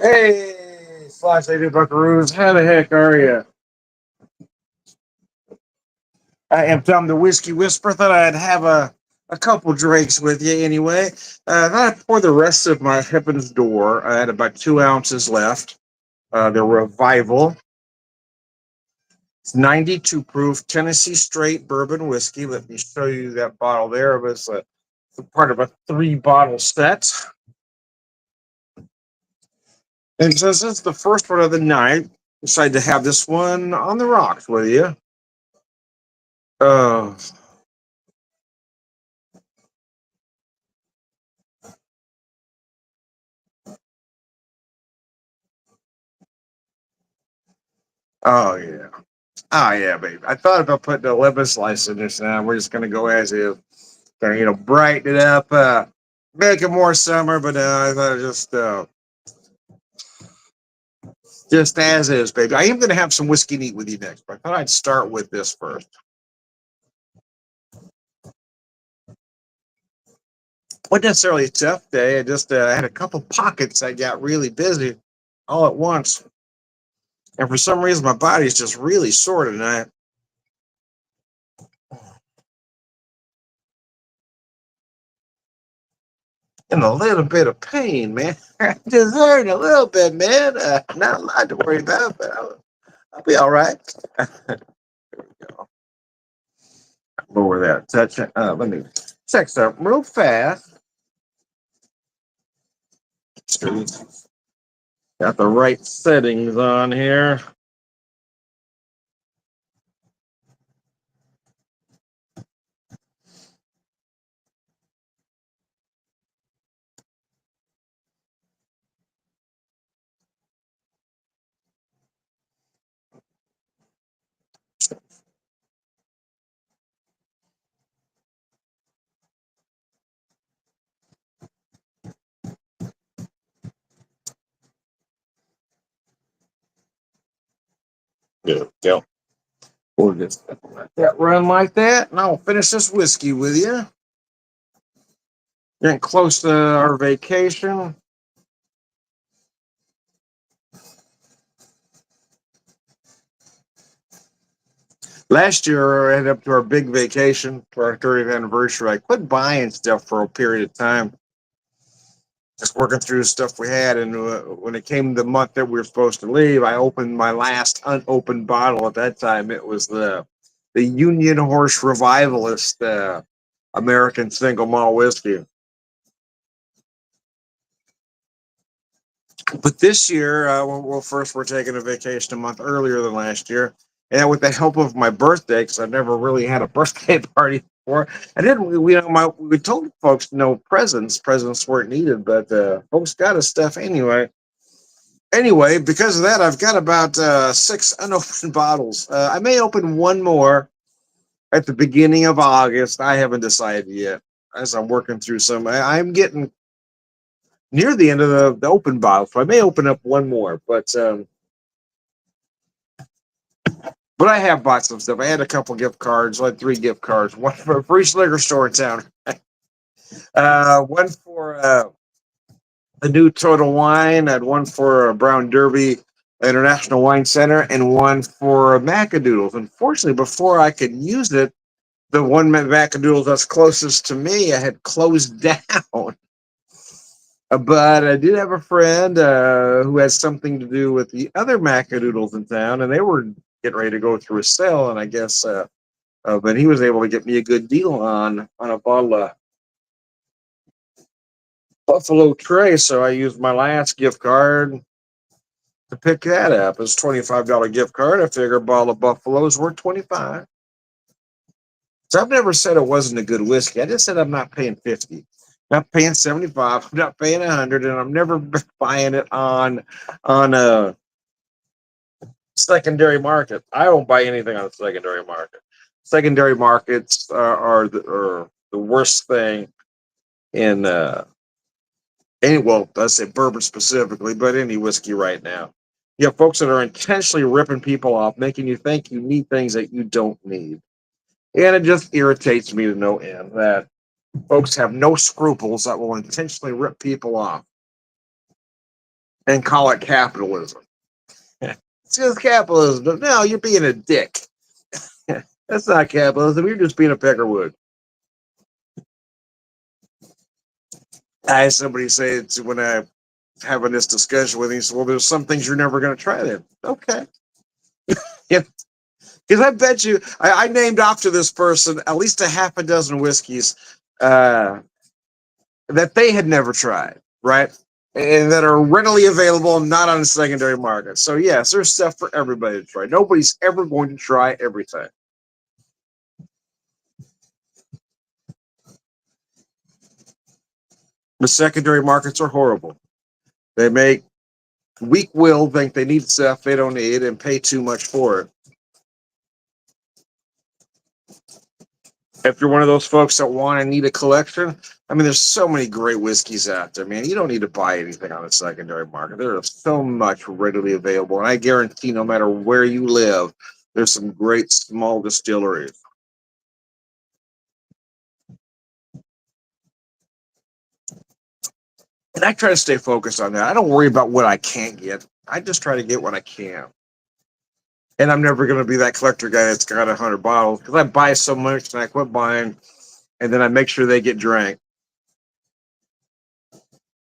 Hey, Slash Lady Buckaroos, how the heck are you? I am Tom the Whiskey Whisperer. Thought I'd have a couple drinks with you anyway. Thought I'd pour the rest of my Heaven's Door. I had about 2 ounces left. The Revival. It's 92 proof Tennessee straight bourbon whiskey. Let me show you that bottle there. It was part of a 3 bottle set. And since it's the first one of the night, decided to have this one on the rocks with you. Uh, oh, yeah. Oh yeah, baby. I thought about putting a lemon slice in this. Now we're just gonna go as is. Gonna brighten it up, make it more summer. But I thought just as is, baby. I am gonna have some whiskey neat with you next, but I thought I'd start with this first. Wasn't necessarily a tough day. I just had a couple pockets. I got really busy all at once, and for some reason my body's just really sore tonight. In a little bit of pain, man. Just hurting a little bit, man. Not a lot to worry about, but I'll be all right. Lower that touch. Let me check something real fast. Got the right settings on here. There we go. We'll just let that run like that, and I'll finish this whiskey with you. Getting close to our vacation. Last year, I headed up to our big vacation for our 30th anniversary. I quit buying stuff for a period of time, just working through the stuff we had. And when it came the month that we were supposed to leave, I opened my last unopened bottle. At that time, it was the Union Horse Revivalist American single malt whiskey. But this year, well, first we're taking a vacation a month earlier than last year, and with the help of my birthday, because I've never really had a birthday party before. I didn't. We told folks no presents. Presents weren't needed, but folks got us stuff anyway. Anyway, because of that, I've got about 6 unopened bottles. I may open one more at the beginning of August. I haven't decided yet. As I'm working through I'm getting near the end of the open bottle, so I may open up one more. But I have bought some stuff. I had a couple gift cards, like 3 gift cards, one for each liquor store in town. One for a new Total Wine, I had one for a Brown Derby International Wine Center, and one for Macadoodles. Unfortunately, before I could use it, the one Macadoodles that's closest to me, I had closed down. But I did have a friend who has something to do with the other Macadoodles in town, and they were getting ready to go through a sale, and I guess, but he was able to get me a good deal on a bottle of Buffalo Trace, so I used my last gift card to pick that up. It's $25 gift card. I figure a bottle of Buffalo is worth 25. So I've never said it wasn't a good whiskey. I just said I'm not paying 50. I'm not paying 75. I'm not paying 100, and I'm never buying it on a secondary market. I don't buy anything on the secondary market. Secondary markets are the worst thing in well, let's say bourbon specifically, but any whiskey right now. You have folks that are intentionally ripping people off, making you think you need things that you don't need. And it just irritates me to no end that folks have no scruples that will intentionally rip people off. and call it capitalism. It's just capitalism. No, you're being a dick. That's not capitalism. You're just being a peckerwood. I had somebody say it when I having this discussion with him. He said, "Well, there's some things you're never going to try." Then, okay, yeah, because I bet you I named after this person at least a half a dozen whiskeys uh, that they had never tried, right? And that are readily available, not on the secondary market. So yes, there's stuff for everybody to try. Nobody's ever going to try everything. The secondary markets are horrible. They make weak will think they need stuff they don't need and pay too much for it. If you're one of those folks that want and need a collection, I mean, there's so many great whiskeys out there, man. You don't need to buy anything on the secondary market. There is so much readily available. And I guarantee no matter where you live, there's some great small distilleries. And I try to stay focused on that. I don't worry about what I can't get. I just try to get what I can. And I'm never going to be that collector guy that's got 100 bottles because I buy so much and I quit buying, and then I make sure they get drank.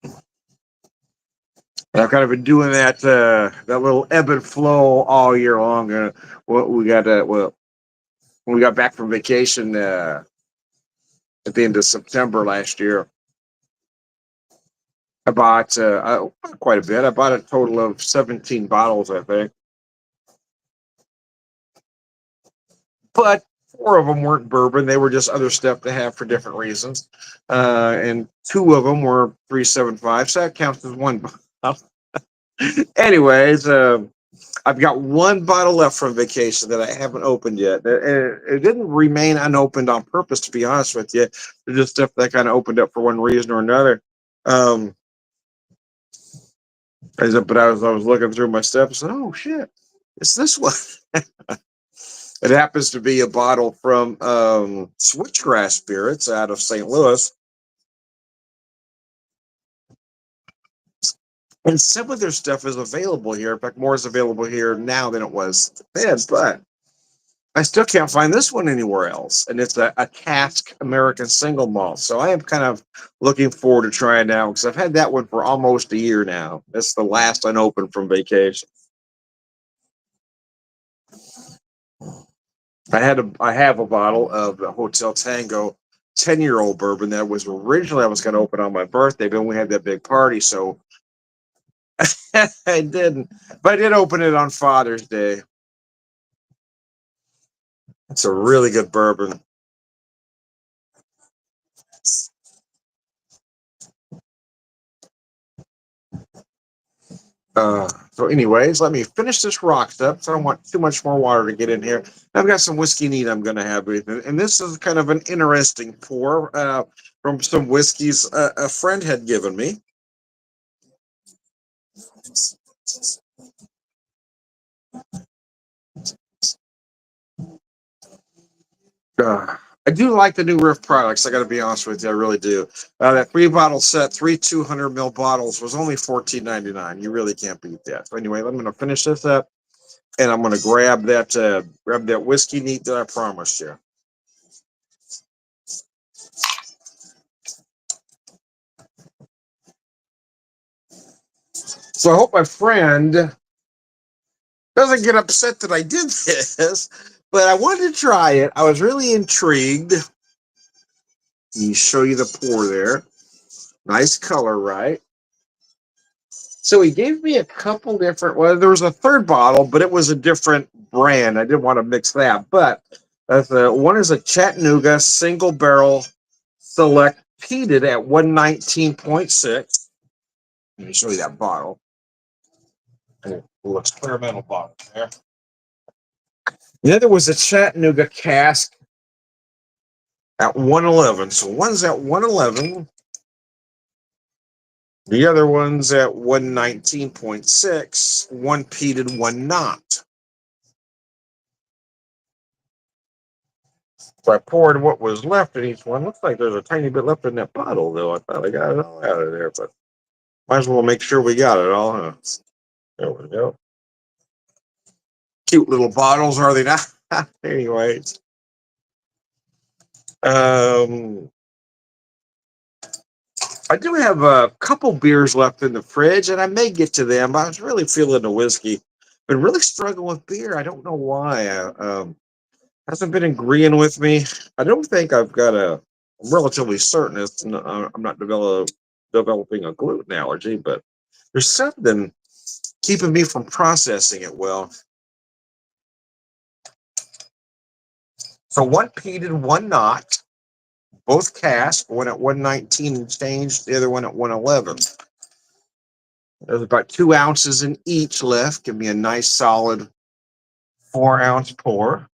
And I've kind of been doing that little ebb and flow all year long. What we got well, when we got back from vacation at the end of September last year, I bought quite a bit. I bought a total of 17 bottles, I think. But four of them weren't bourbon; they were just other stuff to have for different reasons. And two of them were 375, so that counts as one bottle. Anyways, I've got one bottle left from vacation that I haven't opened yet. It didn't remain unopened on purpose, to be honest with you. It's just stuff that kind of opened up for one reason or another. Um, but I was looking through my stuff and said, "Oh shit, it's this one." It happens to be a bottle from Switchgrass Spirits out of St. Louis. And some of their stuff is available here. In fact, more is available here now than it was then. But I still can't find this one anywhere else. And it's a cask American single malt. So I am kind of looking forward to trying it out because I've had that one for almost a year now. It's the last unopened from vacation. I have a bottle of the Hotel Tango 10-year-old bourbon that was originally I was going to open on my birthday, but we had that big party, so I didn't. But I did open it on Father's Day. It's a really good bourbon. So, anyways, let me finish this rocks up. So I don't want too much more water to get in here. I've got some whiskey neat I'm going to have with it, and this is kind of an interesting pour from some whiskeys a friend had given me. I do like the new Riff products. I got to be honest with you, I really do. That 3 bottle set, 200 ml bottles was only $14.99. You really can't beat that. So anyway, I'm going to finish this up, and I'm going to grab that whiskey neat that I promised you. So I hope my friend doesn't get upset that I did this, but I wanted to try it. I was really intrigued. Let me show you the pour there. Nice color, right? So he gave me a couple different. Well, there was a third bottle, but it was a different brand. I didn't want to mix that. But one is a Chattanooga single barrel select peated at 119.6. Let me show you that bottle. A little experimental bottle there. The other was a Chattanooga cask at 111. So one's at 111. The other one's at 119.6. One peated, one not. So I poured what was left in each one. Looks like there's a tiny bit left in that bottle, though. I thought I got it all out of there, but Might as well make sure we got it all, huh? There we go. Cute little bottles, are they not? Anyways, um, I do have a couple beers left in the fridge, and I may get to them. I was really feeling the whiskey. Been really struggling with beer. I don't know why. Hasn't been agreeing with me. I don't think I've got a. I'm relatively certain I'm not developing a gluten allergy, but there's something keeping me from processing it well. So one peated, one not. Both cast. One at 119 and changed. The other one at 111. There's about 2 ounces in each left. Give me a nice solid 4 ounce pour.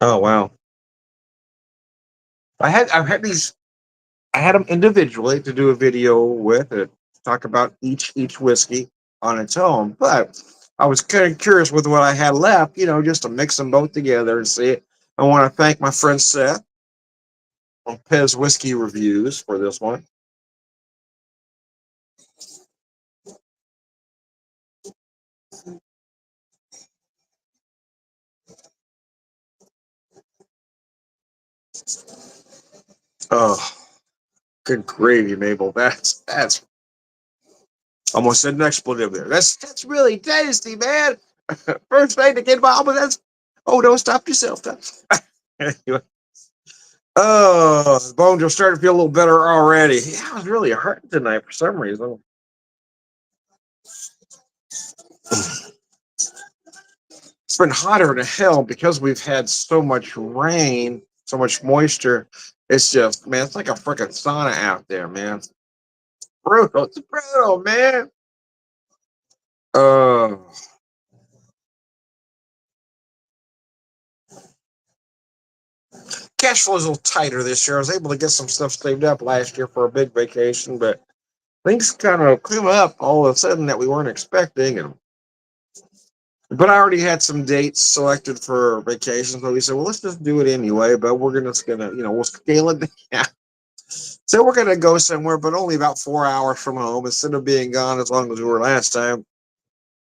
Oh wow! I've had these. I had them individually to do a video with it, talk about each whiskey on its own. But I was kind of curious with what I had left, just to mix them both together and see it. I want to thank my friend Seth from Pez Whiskey Reviews for this one. Oh, good gravy, Mabel. That's almost said an expletive there. That's really tasty, man. First thing to get involved with that's. Oh, don't stop yourself. Anyway. Oh, the bones are starting to feel a little better already. Yeah, I was really hurting tonight for some reason. It's been hotter than hell because we've had so much rain, so much moisture. It's just, man, it's like a freaking sauna out there, man. Brutal. It's brutal, man. Uh, Cash flow is a little tighter this year. I was able to get some stuff saved up last year for a big vacation, but things kind of came up all of a sudden that we weren't expecting. But I already had some dates selected for vacation, so we said, well, let's just do it anyway. But just gonna, we'll scale it down. So we're gonna go somewhere, but only about 4 hours from home instead of being gone as long as we were last time.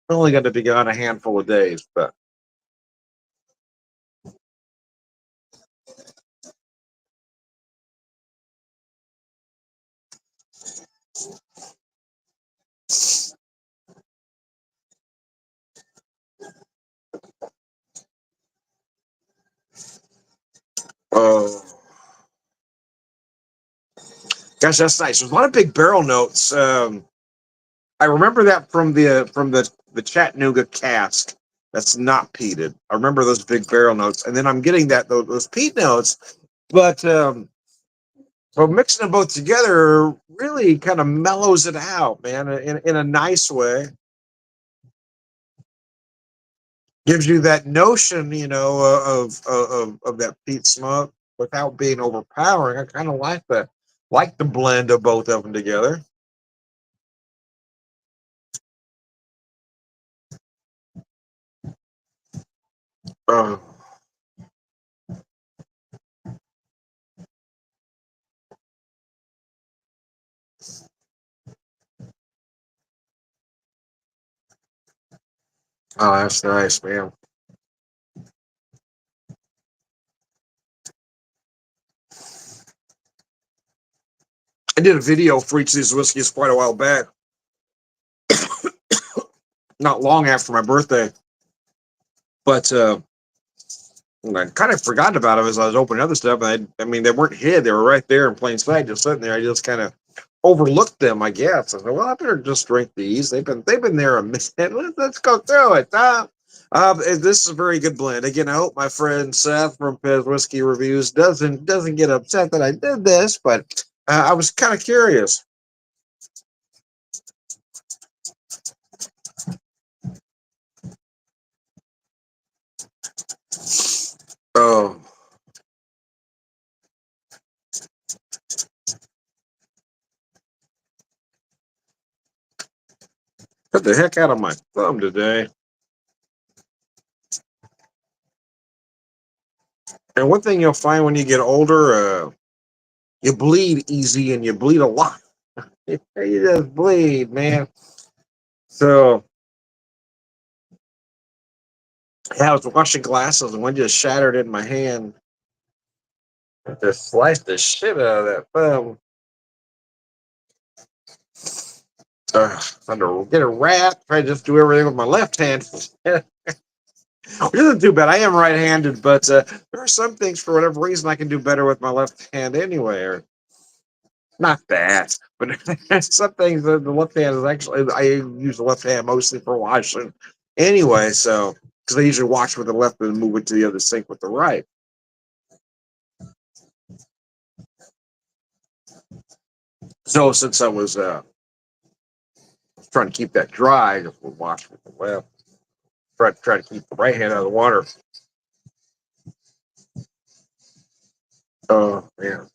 We're only going to be gone a handful of days, but oh gosh, that's nice. There's a lot of big barrel notes. I remember that from the Chattanooga cask. That's not peated. I remember those big barrel notes, and then I'm getting those peat notes, but so mixing them both together really kind of mellows it out, man, in a nice way. Gives you that notion, of that peat smoke without being overpowering. I kind of like the blend of both of them together. Oh, oh, that's nice, man. I did a video for each of these whiskeys quite a while back, not long after my birthday, but I kind of forgot about them as I was opening other stuff. And I mean, they weren't hid; they were right there in plain sight, just sitting there. I just kind of overlooked them, I guess. I said, "Well, I better just drink these. They've been there a minute. Let's go through it." This is a very good blend. Again, I hope my friend Seth from Pez Whiskey Reviews doesn't get upset that I did this, but I was kind of curious. Oh, got the heck out of my thumb today. And one thing you'll find when you get older, you bleed easy and you bleed a lot. You just bleed, man. So yeah, I was washing glasses and one just shattered in my hand. I just sliced the shit out of that thumb. Trying to get a wrap, try to just do everything with my left hand. Which isn't too bad. I am right-handed, but there are some things for whatever reason I can do better with my left hand anyway. Or not that, but some things the left hand is actually I use the left hand mostly for washing anyway. So because I usually wash with the left and move it to the other sink with the right. So since I was trying to keep that dry, I just would wash with the left. Try to keep the right hand out of the water. Oh man.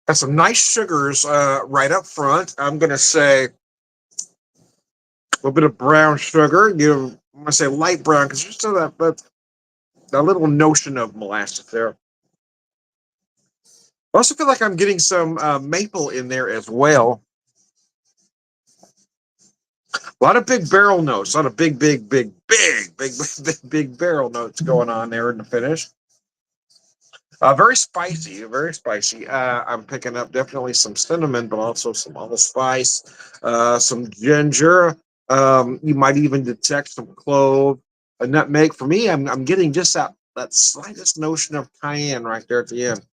Got some nice sugars right up front. I'm gonna say a little bit of brown sugar. I'm gonna say light brown because there's still that little notion of molasses there. I also feel like I'm getting some maple in there as well. A lot of big barrel notes, a lot of big barrel notes going on there in the finish. Very spicy, very spicy. I'm picking up definitely some cinnamon, but also some allspice, some ginger. You might even detect some clove, a nutmeg. For me, I'm getting just that slightest notion of cayenne right there at the end.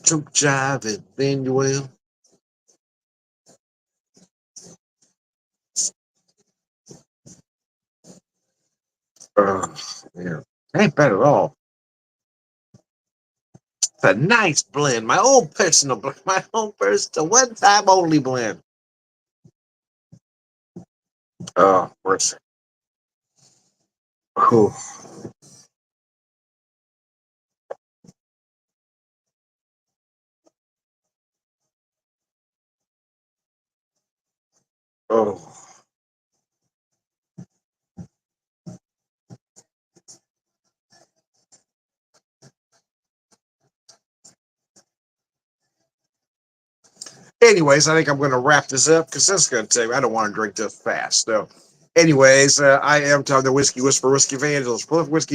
Jump jive and Manuel. Yeah, ain't bad at all. It's a nice blend. My own personal blend. My own personal one time only blend. Oh, mercy. Whew. Oh. Anyways, I think I'm going to wrap this up because this is going to take. I don't want to drink this fast. So, anyways, I am Tom the Whiskey Whisperer, Whiskey Evangelist, full of whiskey.